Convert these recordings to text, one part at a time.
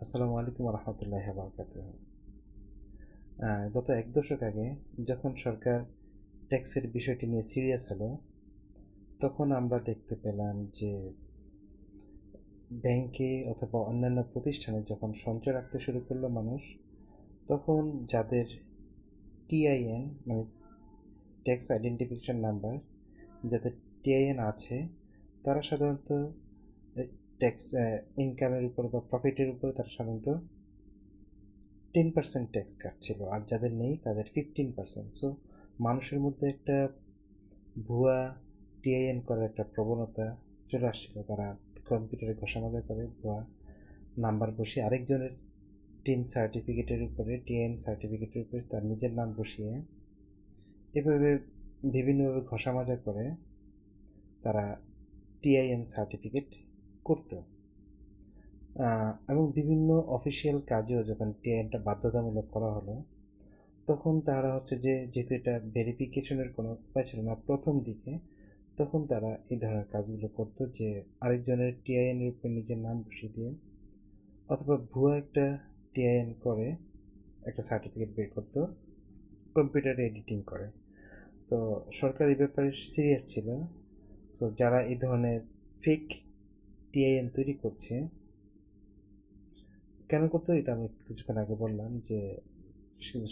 আসসালামু আলাইকুম রহমতুল্লাহি বারাকাতুহ। গত এক দশক আগে যখন সরকার ট্যাক্সের বিষয়টি নিয়ে সিরিয়াস হলো, তখন আমরা দেখতে পেলাম যে ব্যাংকে অথবা অন্যান্য প্রতিষ্ঠানে যখন সঞ্চয় রাখতে শুরু করলো মানুষ, তখন যাদের টিআইএন মানে ট্যাক্স আইডেন্টিফিকেশন নাম্বার, যাদের টিআইএন আছে, তারা সাধারণত ট্যাক্স ইনকামের উপর বা প্রফিটের উপর তারা সাধারণত 10% ট্যাক্স কাটছিল, আর যাদের নেই তাদের 15%। সো মানুষের মধ্যে একটা ভুয়া টিআইএন করার একটা প্রবণতা চলে আসছিল। তারা কম্পিউটারে ঘষামাজা করে ভুয়া নাম্বার বসিয়ে আরেকজনের টিআইএন সার্টিফিকেটের উপরে তার নিজের নাম বসিয়ে এভাবে বিভিন্নভাবে ঘষামাজা করে তারা টিআইএন সার্টিফিকেট করত। এবং বিভিন্ন অফিসিয়াল কাজেও যখন টিআইএনটা বাধ্যতামূলক করা হলো, তখন তারা যেহেতু এটা ভেরিফিকেশনের কোনো উপায় ছিল না প্রথম দিকে, তখন তারা এই ধরনের কাজগুলো করতো, যে আরেকজনের টিআইএনের উপর নিজের নাম বসিয়ে দিয়ে অথবা ভুয়া একটা টিআইএন করে একটা সার্টিফিকেট বের করতো কম্পিউটারে এডিটিং করে। তো সরকার এই ব্যাপারে সিরিয়াস ছিল। সো যারা এই ধরনের ফেক টিআইএন তৈরি করছে, কেন করতো এটা আমি কিছুক্ষণ আগে বললাম, যে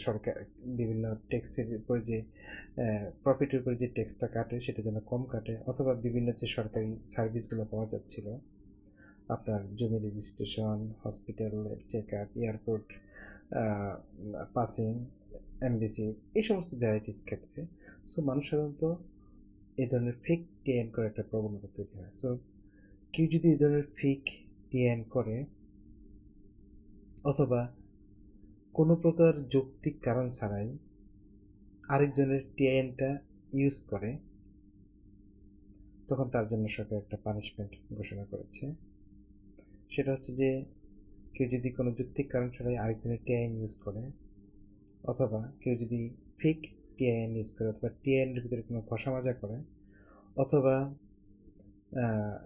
সরকার বিভিন্ন ট্যাক্সের উপরে যে প্রফিটের উপরে যে ট্যাক্সটা কাটে সেটা যেন কম কাটে, অথবা বিভিন্ন যে সরকারি সার্ভিসগুলো পাওয়া যাচ্ছিল, আপনার জমি registration, hospital check up, airport passing, MBC, এই সমস্ত ভ্যারাইটিস ক্ষেত্রে সো মানুষ সাধারণত এই ধরনের ফেক টিআইএন করার একটা প্রবণতা তৈরি হয়। সো কেউ যদি এই ধরনের ফেক টিআইএন করে অথবা কোনো প্রকার যৌক্তিক কারণ ছাড়াই আরেকজনের টিআইএনটা ইউজ করে, তখন তার জন্য সরকার একটা পানিশমেন্ট ঘোষণা করেছে। সেটা হচ্ছে যে কেউ যদি কোনো যৌক্তিক কারণ ছাড়াই আরেকজনের টিআইএন ইউজ করে, অথবা কেউ যদি ফেক টিআইএন ইউজ করে, অথবা টিআইএনের ভিতরে কোনো ঘষামাজা করে, অথবা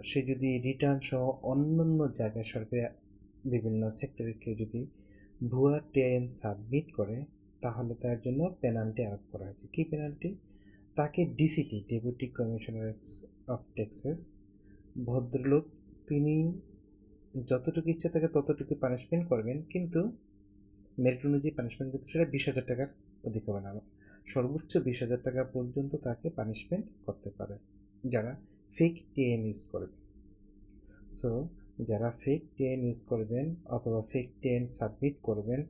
সে যদি রিটার্ন সহ অন্যান্য জায়গায় সরকারি বিভিন্ন সেক্টরে কেউ যদি ভুয়া টিআইএন সাবমিট করে, তাহলে তার জন্য পেনাল্টি আরোপ করা হয়েছে। কী পেনাল্টি? তাকে ডিসিটি, ডেপুটি কমিশনার অফ ট্যাক্সেস, ভদ্রলোক, তিনি যতটুকু ইচ্ছা তাকে ততটুকু পানিশমেন্ট করবেন, কিন্তু মেরিট অনুযায়ী পানিশমেন্ট কিন্তু সেটা 20,000 টাকার অধিক হবে না, সর্বোচ্চ 20,000 টাকা পর্যন্ত তাকে পানিশমেন্ট করতে পারে যারা ফেক টিআইএন ইউজ করবে। সো যারা ফেক টিআইএন ইউজ করবেন অথবা ফেক টিআইএন সাবমিট করবেন,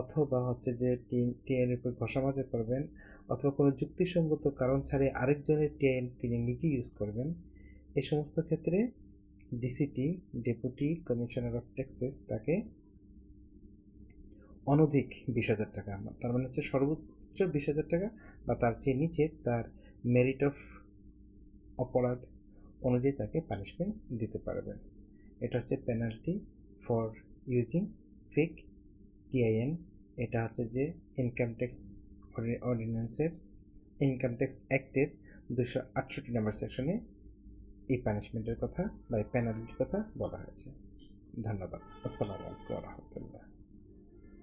অথবা যে টিআইএনের উপর ঘষামাজা করবেন, অথবা কোনো যুক্তিসঙ্গত কারণ ছাড়াই আরেকজনের টিআইএন তিনি নিজে ইউজ করবেন, এই সমস্ত ক্ষেত্রে ডিসিটি, ডেপুটি কমিশনার অফ ট্যাক্সেস, তাকে অনধিক 20,000 টাকা, তার মানে সর্বোচ্চ 20,000 টাকা বা তার চেয়ে নিচে তার মেরিট অফ অপরাধ অনুযায়ী তাকে পানিশমেন্ট দিতে পারবেন। এটা হচ্ছে penalty for using fake TIN. এটা যে ইনকাম ট্যাক্স অর্ডিন্যান্সের, ইনকাম ট্যাক্স অ্যাক্টের 268 নম্বর সেকশনে এই পানিশমেন্টের কথা বা এই পেনাল্টির কথা বলা হয়েছে। ধন্যবাদ। আসসালামু আলাইকুম রহমতুল্লাহ।